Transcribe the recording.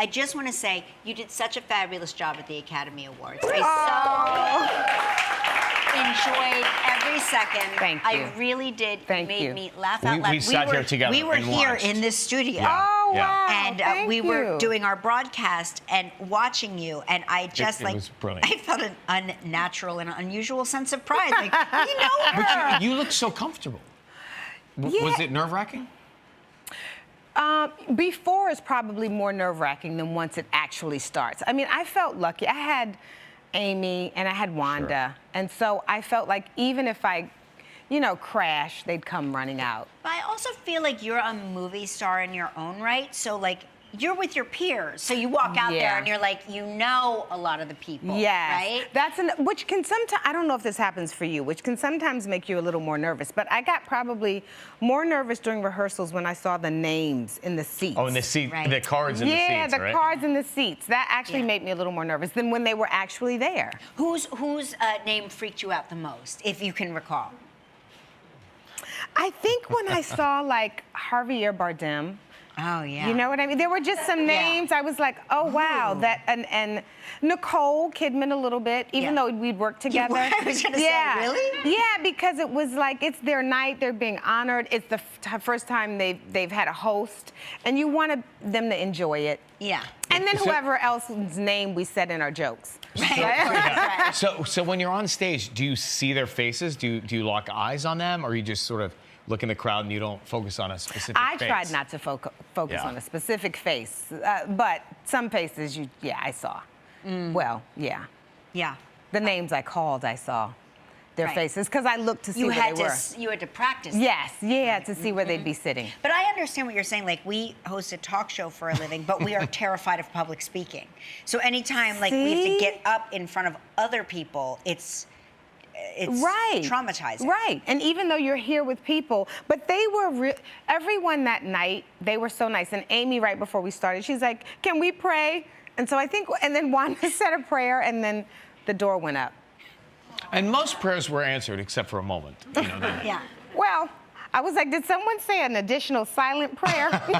I just want to say you did such a fabulous job at the Academy Awards. I so enjoyed every second. Thank you. I really did. Thank It you. made me laugh out loud. We sat here together We were and here watched. in this studio. Yeah. Oh, Yeah. wow. And we were doing our broadcast and watching you, and I just it was brilliant. I felt an unnatural and unusual sense of pride. Like, you know her. You look so comfortable. Yeah. Was it nerve-wracking? Before is probably more nerve-wracking than once it actually starts. I mean, I felt lucky. I had Amy and I had Wanda, and so I felt like even if I, crash, they'd come running out. But I also feel like you're a movie star in your own right. So like you're with your peers. So you walk out there and you're like, a lot of the people. Yes. Right? Which can sometimes, I don't know if this happens for you, which can sometimes make you a little more nervous. But I got probably more nervous during rehearsals when I saw the names in the seats. Oh, in the seat, Right. the cards in the seats, Yeah, the right? cards in the seats. That actually made me a little more nervous than when they were actually there. Whose name freaked you out the most, if you can recall? I think when I saw like Javier Bardem. Oh yeah. You know what I mean? There were just some names. I was like, oh wow, that and Nicole Kidman a little bit, even though we'd worked together. I was gonna say, really? Yeah, because it was like it's their night. They're being honored. It's the first time they've had a host, and you wanted them to enjoy it. Yeah. And then whoever else's name we said in our jokes. Right. So when you're on stage, do you see their faces? Do you lock eyes on them, or you just sort of look in the crowd and you don't focus on a specific I face? tried not to focus on a specific face, but some faces, I saw. Well, yeah. Yeah. The names I called, I saw their Right. faces because I looked to see where they were. You had to practice. Yes, to see where they'd be sitting. But I understand what you're saying. Like, we host a talk show for a living, but we are terrified of public speaking. So anytime, like, we have to get up in front of other people, it's Right. traumatizing. Right. And even though you're here with people, but they were, everyone that night, they were so nice. And Amy, right before we started, she's like, can we pray? And so I think, and then Wanda said a prayer, and then the door went up. And most prayers were answered except for a moment. Yeah. Well, I was like, did someone say an additional silent prayer? I'm